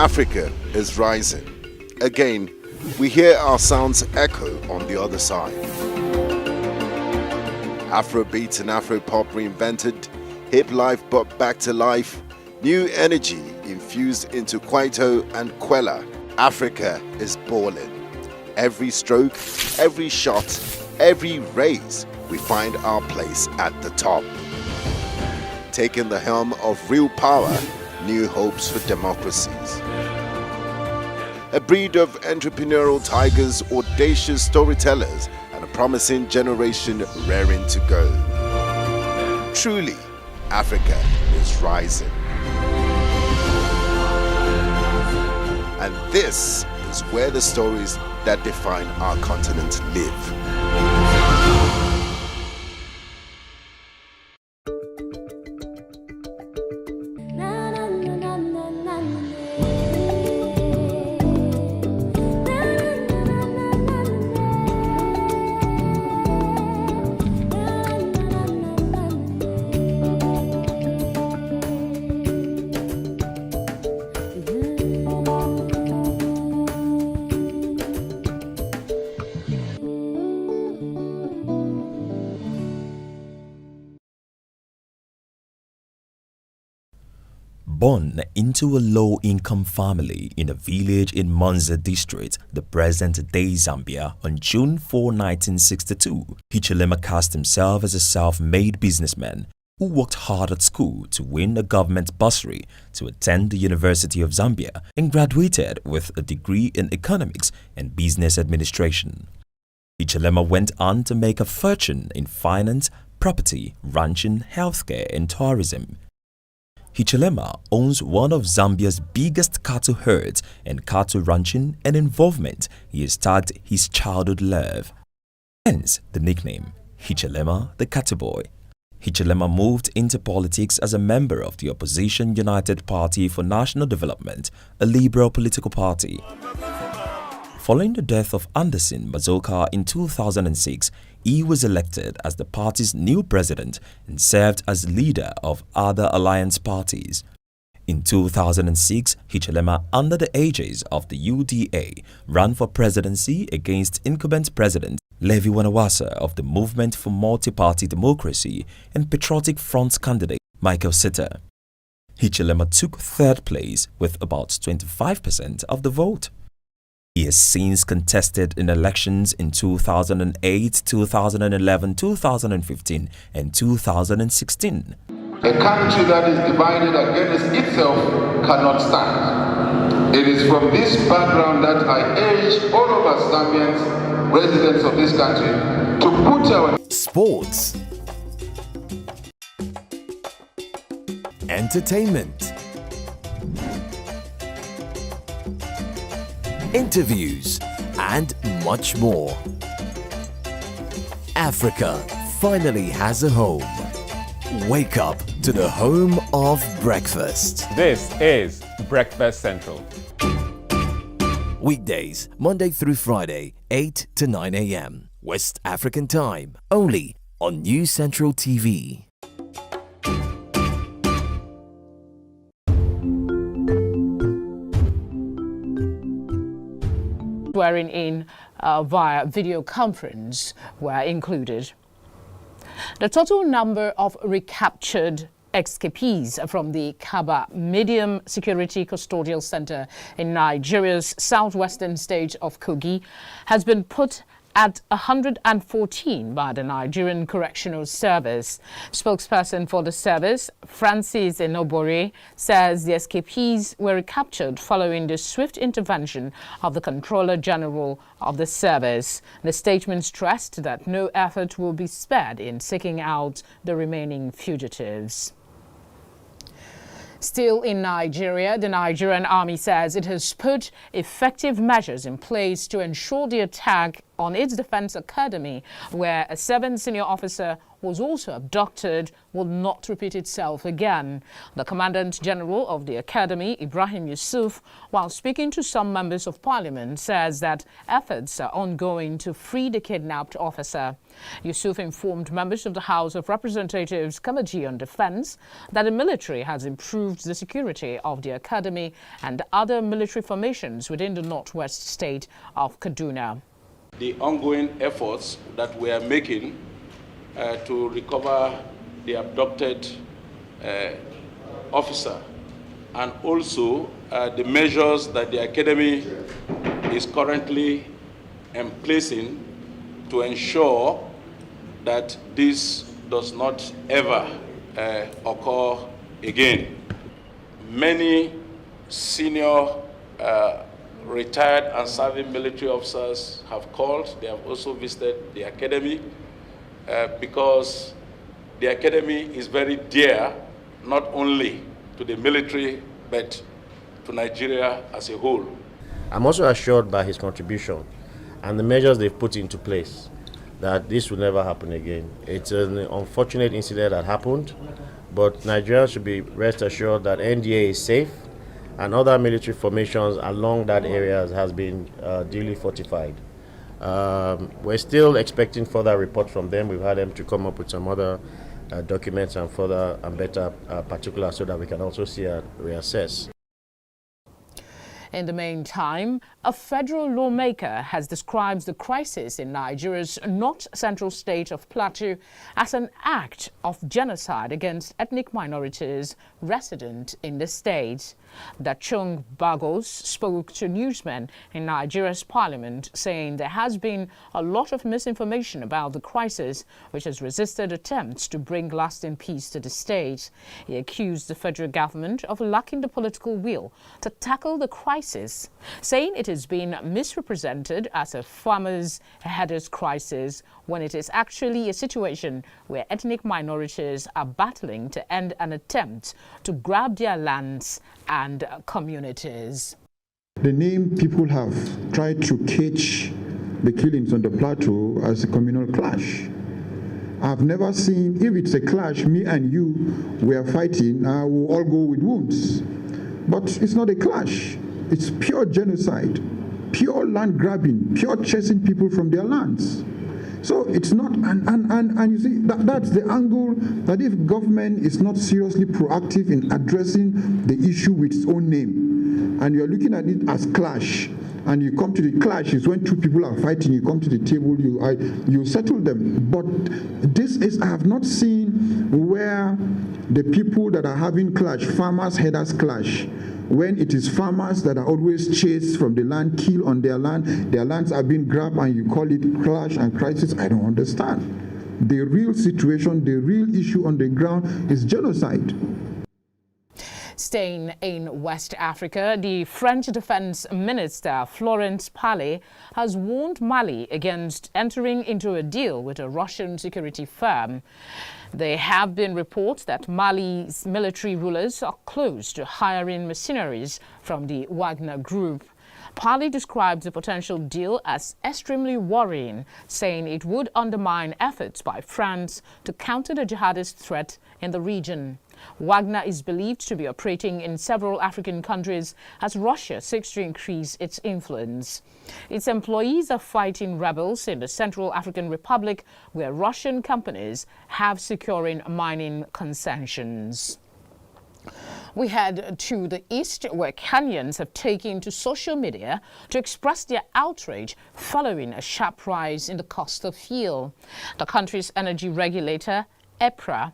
Africa is rising. Again, we hear our sounds echo on the other side. Afrobeat and Afropop reinvented, hip life brought back to life, new energy infused into Kwaito and Kwela. Africa is balling. Every stroke, every shot, every raise, we find our place at the top. Taking the helm of real power, new hopes for democracies. A breed of entrepreneurial tigers, audacious storytellers, and a promising generation raring to go. Truly, Africa is rising. And this is where the stories that define our continent live. Born into a low-income family in a village in Monza district, the present-day Zambia, on June 4, 1962, Hichilema cast himself as a self-made businessman who worked hard at school to win a government bursary to attend the University of Zambia and graduated with a degree in economics and business administration. Hichilema went on to make a fortune in finance, property, ranching, healthcare and tourism. Hichilema owns one of Zambia's biggest cattle herds and cattle ranching, an involvement he has tagged his childhood love. Hence the nickname, Hichilema the Cattle Boy. Hichilema moved into politics as a member of the opposition United Party for National Development, a liberal political party. Following the death of Anderson Mazoka in 2006, he was elected as the party's new president and served as leader of other alliance parties. In 2006, Hichilema, under the aegis of the UDA, ran for presidency against incumbent president Levi Wanawasa of the Movement for Multi-Party Democracy and Patriotic Front's candidate Michael Sitter. Hichilema took third place with about 25% of the vote. He has since contested in elections in 2008, 2011, 2015 and 2016. A country that is divided against itself cannot stand. It is from this background that I urge all of us Zambians, residents of this country, to put our sports, entertainment, interviews, and much more. Africa finally has a home. Wake up to the home of breakfast. This is Breakfast Central. Weekdays, Monday through Friday, 8 to 9 a.m. West African time, only on News Central TV. Swearing in via video conference were included. The total number of recaptured escapees from the Kaba Medium Security Custodial Center in Nigeria's southwestern state of Kogi has been put at 114 by the Nigerian Correctional Service. Spokesperson for the service, Francis Enobore, says the escapees were recaptured following the swift intervention of the Controller General of the service. The statement stressed that no effort will be spared in seeking out the remaining fugitives. Still in Nigeria, the Nigerian army says it has put effective measures in place to ensure the attack on its defense academy, where a 7th senior officer was also abducted will not repeat itself again. The Commandant General of the Academy, Ibrahim Yusuf, while speaking to some members of parliament, says that efforts are ongoing to free the kidnapped officer. Yusuf informed members of the House of Representatives Committee on Defense that the military has improved the security of the Academy and other military formations within the northwest state of Kaduna. The ongoing efforts that we are making to recover the abducted officer, and also the measures that the Academy is currently placing to ensure that this does not ever occur again. Many senior retired and serving military officers have called. They have also visited the Academy because the Academy is very dear not only to the military but to Nigeria as a whole. I'm also assured by his contribution and the measures they've put into place that this will never happen again. It's an unfortunate incident that happened, but Nigerians should be rest assured that NDA is safe and other military formations along that area has been duly fortified. We're still expecting further reports from them. We've had them to come up with some other documents and further and better particulars so that we can also see and reassess. In the meantime, a federal lawmaker has described the crisis in Nigeria's north-central state of Plateau as an act of genocide against ethnic minorities resident in the state. Dachung Bagos spoke to newsmen in Nigeria's parliament, saying there has been a lot of misinformation about the crisis, which has resisted attempts to bring lasting peace to the state. He accused the federal government of lacking the political will to tackle the crisis, saying it is being misrepresented as a farmers' crisis when it is actually a situation where ethnic minorities are battling to end an attempt to grab their lands and communities. The name people have tried to catch the killings on the plateau as a communal clash. I've never seen, if it's a clash, me and you, we are fighting, we'll all go with wounds. But it's not a clash. It's pure genocide, pure land grabbing, pure chasing people from their lands. So it's not, and you see, that's the angle, that if government is not seriously proactive in addressing the issue with its own name, and you're looking at it as clash, and you come to the clash is when two people are fighting, you come to the table, you settle them. But this is, I have not seen where the people that are having clash, farmers, headers clash, when it is farmers that are always chased from the land, killed on their lands are being grabbed, and you call it clash and crisis. I don't understand. The real situation, the real issue on the ground is genocide. Staying in West Africa, the French Defense Minister Florence Parly has warned Mali against entering into a deal with a Russian security firm. There have been reports that Mali's military rulers are close to hiring mercenaries from the Wagner Group. Parly described the potential deal as extremely worrying, saying it would undermine efforts by France to counter the jihadist threat in the region. Wagner is believed to be operating in several African countries as Russia seeks to increase its influence. Its employees are fighting rebels in the Central African Republic, where Russian companies have securing mining concessions. We head to the east, where Kenyans have taken to social media to express their outrage following a sharp rise in the cost of fuel. The country's energy regulator, EPRA,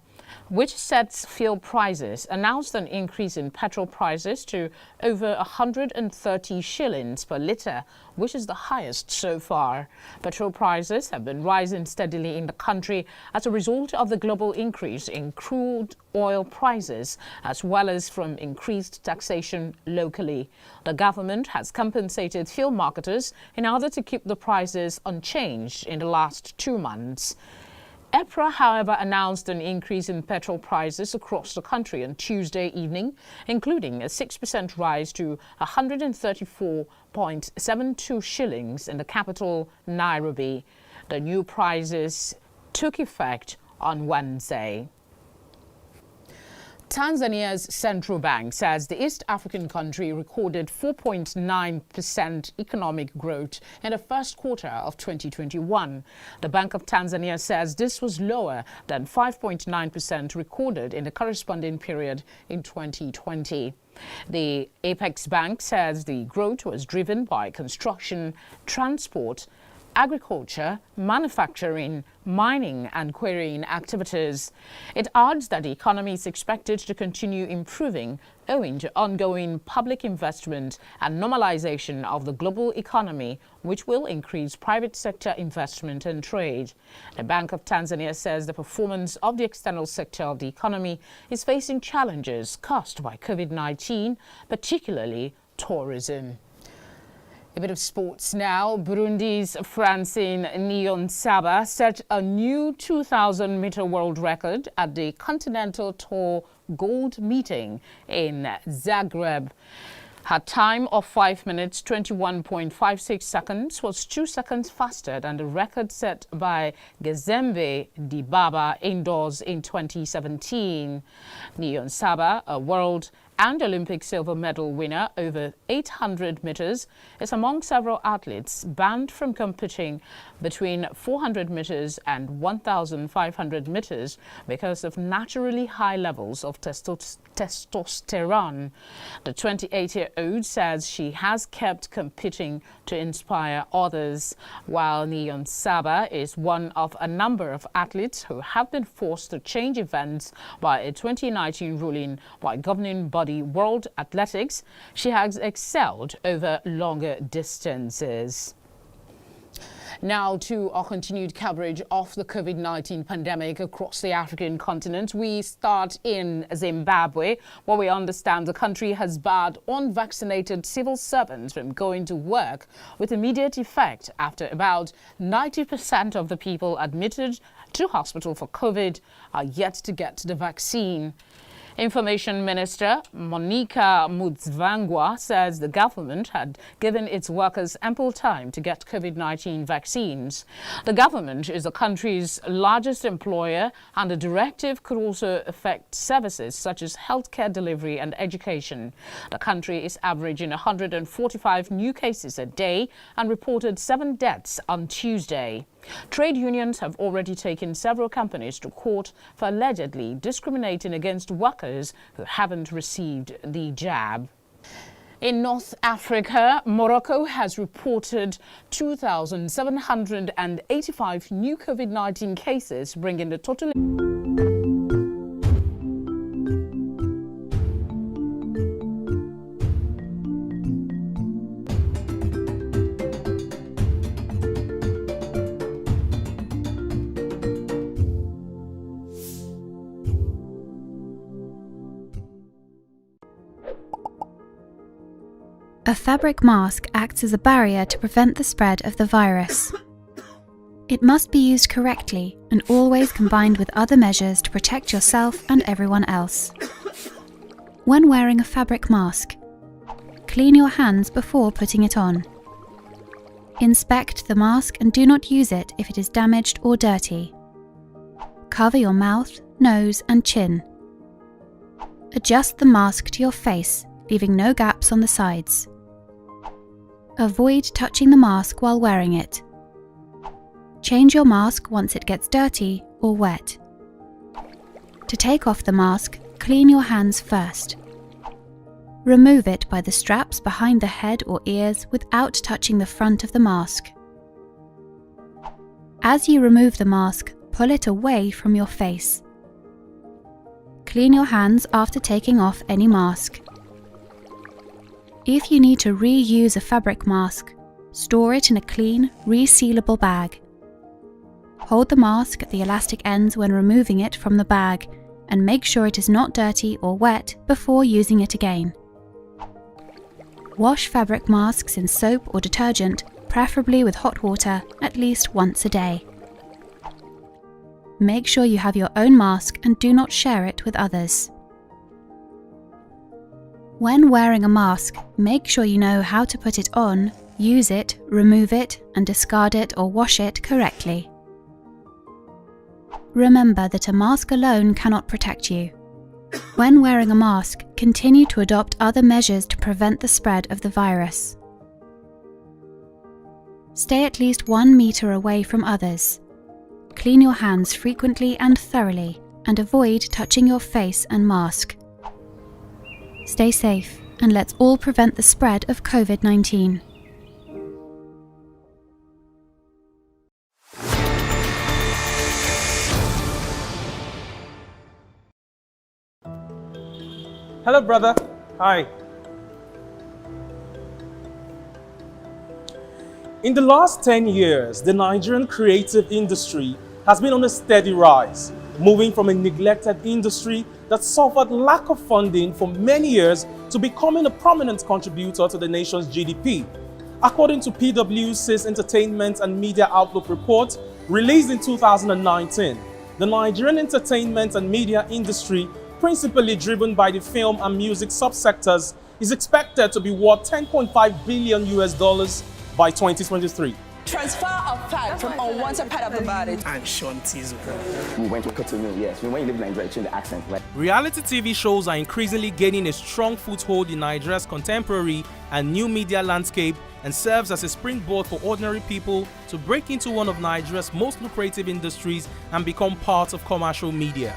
which sets fuel prices, announced an increase in petrol prices to over 130 shillings per litre, which is the highest so far. Petrol prices have been rising steadily in the country as a result of the global increase in crude oil prices, as well as from increased taxation locally. The government has compensated fuel marketers in order to keep the prices unchanged in the last 2 months. EPRA, however, announced an increase in petrol prices across the country on Tuesday evening, including a 6% rise to 134.72 shillings in the capital, Nairobi. The new prices took effect on Wednesday. Tanzania's central bank says the East African country recorded 4.9% economic growth in the first quarter of 2021. The Bank of Tanzania says this was lower than 5.9% recorded in the corresponding period in 2020. The Apex Bank says the growth was driven by construction, transport, agriculture, manufacturing, mining and quarrying activities. It adds that the economy is expected to continue improving owing to ongoing public investment and normalization of the global economy, which will increase private sector investment and trade. The Bank of Tanzania says the performance of the external sector of the economy is facing challenges caused by COVID-19, particularly tourism. A bit of sports now. Burundi's Francine Niyonsaba set a new 2,000-meter world record at the Continental Tour Gold Meeting in Zagreb. Her time of 5 minutes 21.56 seconds was 2 seconds faster than the record set by Gezembe Dibaba indoors in 2017. Niyonsaba, a world and Olympic silver medal winner over 800 meters, is among several athletes banned from competing between 400 meters and 1,500 meters because of naturally high levels of testosterone. The 28-year-old says she has kept competing to inspire others, while Niyonsaba is one of a number of athletes who have been forced to change events by a 2019 ruling by governing body World Athletics. She has excelled over longer distances. Now to our continued coverage of the COVID-19 pandemic across the African continent. We start in Zimbabwe, where we understand the country has barred unvaccinated civil servants from going to work with immediate effect after about 90% of the people admitted to hospital for COVID are yet to get the vaccine. Information Minister Monica Mutsvangwa says the government had given its workers ample time to get COVID-19 vaccines. The government is the country's largest employer, and the directive could also affect services such as healthcare delivery and education. The country is averaging 145 new cases a day and reported 7 deaths on Tuesday. Trade unions have already taken several companies to court for allegedly discriminating against workers who haven't received the jab. In North Africa, Morocco has reported 2,785 new COVID-19 cases, bringing the total A fabric mask acts as a barrier to prevent the spread of the virus. It must be used correctly and always combined with other measures to protect yourself and everyone else. When wearing a fabric mask, clean your hands before putting it on. Inspect the mask and do not use it if it is damaged or dirty. Cover your mouth, nose and chin. Adjust the mask to your face, leaving no gaps on the sides. Avoid touching the mask while wearing it. Change your mask once it gets dirty or wet. To take off the mask, clean your hands first. Remove it by the straps behind the head or ears without touching the front of the mask. As you remove the mask, pull it away from your face. Clean your hands after taking off any mask. If you need to reuse a fabric mask, store it in a clean, resealable bag. Hold the mask at the elastic ends when removing it from the bag and make sure it is not dirty or wet before using it again. Wash fabric masks in soap or detergent, preferably with hot water, at least once a day. Make sure you have your own mask and do not share it with others. When wearing a mask, make sure you know how to put it on, use it, remove it, and discard it or wash it correctly. remember that a mask alone cannot protect you. When wearing a mask, continue to adopt other measures to prevent the spread of the virus. Stay at least 1 meter away from others. Clean your hands frequently and thoroughly, and avoid touching your face and mask. Stay safe, and let's all prevent the spread of COVID-19. Hello, brother. Hi. In the last 10 years, the Nigerian creative industry has been on a steady rise, moving from a neglected industry that suffered lack of funding for many years to becoming a prominent contributor to the nation's GDP. According to PwC's Entertainment and Media Outlook report, released in 2019, the Nigerian entertainment and media industry, principally driven by the film and music subsectors, is expected to be worth $10.5 billion by 2023. Transfer of fat from unwanted part of the body. And Shanti's. We went to Cotonou, yes. When you live in Nigeria, change the accent, right? Reality TV shows are increasingly gaining a strong foothold in Nigeria's contemporary and new media landscape and serves as a springboard for ordinary people to break into one of Nigeria's most lucrative industries and become part of commercial media.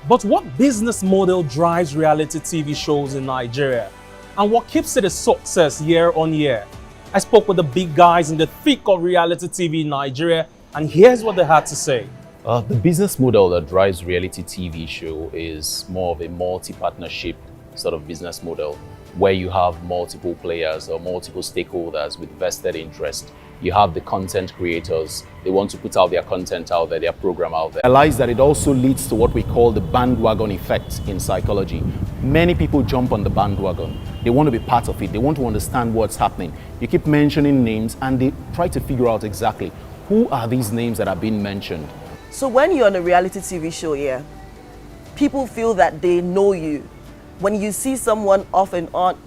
But what business model drives reality TV shows in Nigeria? And what keeps it a success year on year? I spoke with the big guys in the thick of reality TV in Nigeria, and here's what they had to say. The business model that drives reality TV show is more of a multi-partnership sort of business model, where you have multiple players or multiple stakeholders with vested interest. You have the content creators, they want to put out their content out there, their program out there. I realize that it also leads to what we call the bandwagon effect in psychology. Many people jump on the bandwagon. They want to be part of it. They want to understand what's happening. You keep mentioning names and they try to figure out exactly who are these names that are being mentioned. So when you're on a reality TV show, yeah, people feel that they know you. When you see someone off and on,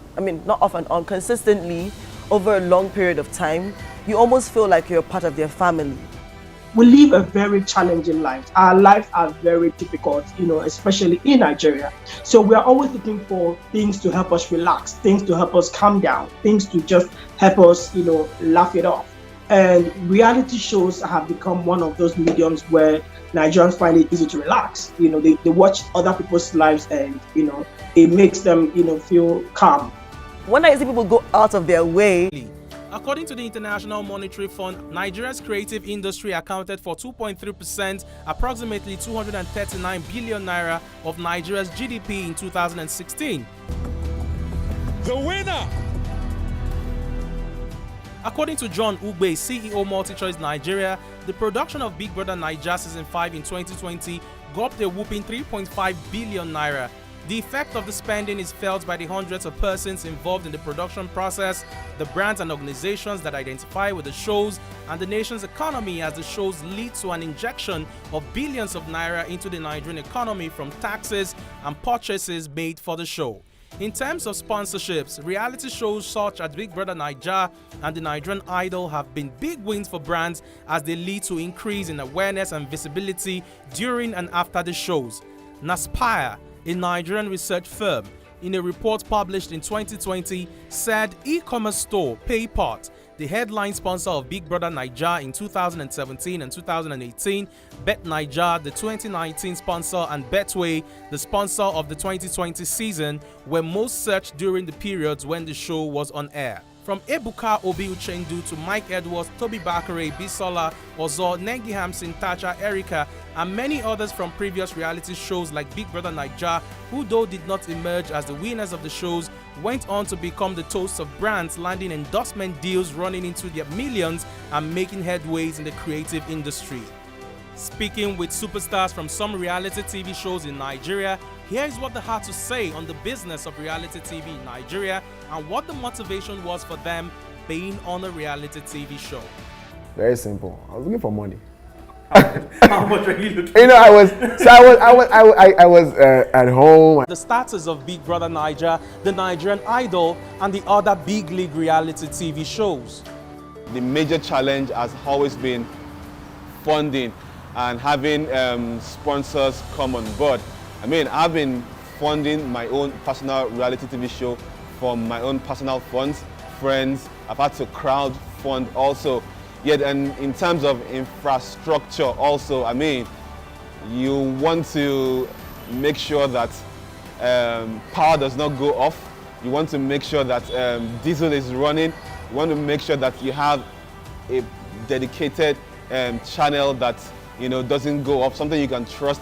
not off and on, consistently over a long period of time, you almost feel like you're part of their family. We live a very challenging life. Our lives are very difficult, especially in Nigeria. So we are always looking for things to help us relax, things to help us calm down, things to just help us, laugh it off. And reality shows have become one of those mediums where Nigerians find it easy to relax. They watch other people's lives and, it makes them, feel calm. When I see people go out of their way. According to the International Monetary Fund, Nigeria's creative industry accounted for 2.3%, approximately 239 billion naira of Nigeria's GDP in 2016. The winner! According to John Ugbe, CEO MultiChoice Nigeria, the production of Big Brother Naija Season 5 in 2020 got a whopping 3.5 billion naira. The effect of the spending is felt by the hundreds of persons involved in the production process, the brands and organizations that identify with the shows, and the nation's economy, as the shows lead to an injection of billions of naira into the Nigerian economy from taxes and purchases made for the show. In terms of sponsorships, reality shows such as Big Brother Naija and the Nigerian Idol have been big wins for brands as they lead to increase in awareness and visibility during and after the shows. Naspire, a Nigerian research firm, in a report published in 2020, said e-commerce store PayPart, the headline sponsor of Big Brother Naija in 2017 and 2018, Bet Naija, the 2019 sponsor, and Betway, the sponsor of the 2020 season, were most searched during the periods when the show was on air. From Ebuka Obi Uchendu to Mike Edwards, Toby Bakare, Bisola, Ozo, Nengi Hamsin, Tacha, Erica, and many others from previous reality shows like Big Brother Naija, who though did not emerge as the winners of the shows, went on to become the toasts of brands, landing endorsement deals running into their millions and making headways in the creative industry. Speaking with superstars from some reality TV shows in Nigeria, here is what they had to say on the business of reality TV in Nigeria and what the motivation was for them being on a reality TV show. Very simple. I was looking for money. How much were you looking for? I was at home. The starters of Big Brother Naija, the Nigerian Idol, and the other big league reality TV shows. The major challenge has always been funding. and having sponsors come on board. I mean, I've been funding my own personal reality TV show from my own personal funds, friends. I've had to crowd fund also. Yet, and in terms of infrastructure also, I mean, you want to make sure that power does not go off. You want to make sure that diesel is running. You want to make sure that you have a dedicated channel that doesn't go off, something you can trust.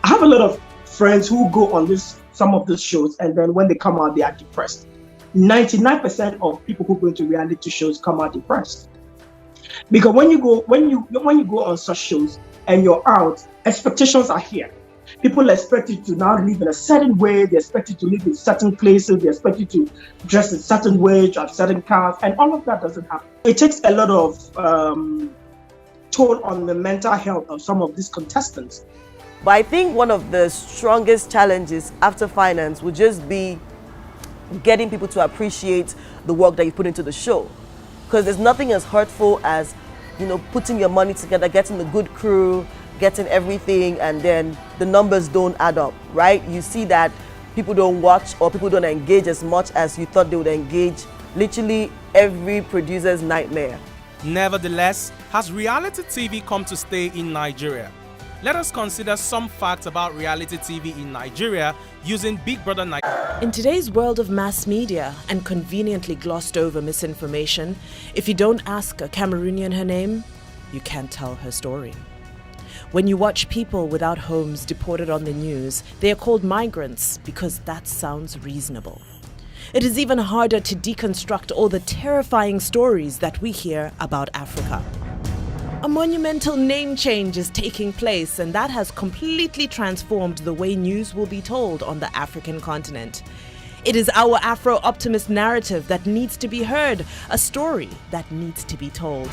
I have a lot of friends who go on some of these shows, and then when they come out, they are depressed. 99% of people who go into reality shows come out depressed, because when you go on such shows and you're out, expectations are here. People expect you to now live in a certain way. They expect you to live in certain places. They expect you to dress in certain way, drive certain cars, and all of that doesn't happen. It takes a lot of toll on the mental health of some of these contestants. But I think one of the strongest challenges after finance would just be getting people to appreciate the work that you put into the show. Because there's nothing as hurtful as, putting your money together, getting the good crew, getting everything, and then the numbers don't add up, right? You see that people don't watch or people don't engage as much as you thought they would engage. Literally every producer's nightmare. Nevertheless, has reality TV come to stay in Nigeria? Let us consider some facts about reality TV in Nigeria using Big Brother Nigeria. In today's world of mass media and conveniently glossed over misinformation, if you don't ask a Cameroonian her name, you can't tell her story. When you watch people without homes deported on the news, they are called migrants because that sounds reasonable. It is even harder to deconstruct all the terrifying stories that we hear about Africa. A monumental name change is taking place, and that has completely transformed the way news will be told on the African continent. It is our Afro-optimist narrative that needs to be heard, a story that needs to be told.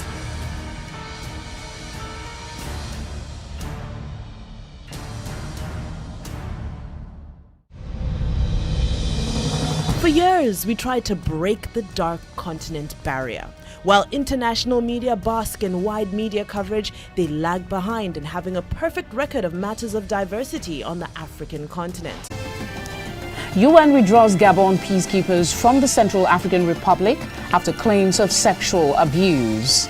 For years, we tried to break the dark continent barrier. While international media bask in wide media coverage, they lag behind in having a perfect record of matters of diversity on the African continent. UN withdraws Gabon peacekeepers from the Central African Republic after claims of sexual abuse.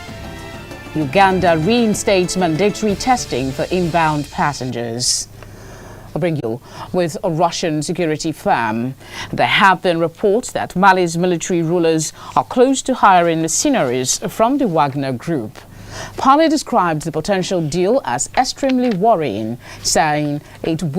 Uganda reinstates mandatory testing for inbound passengers. I'll bring you with a Russian security firm. There have been reports that Mali's military rulers are close to hiring mercenaries from the Wagner Group. Parley described the potential deal as extremely worrying, saying it would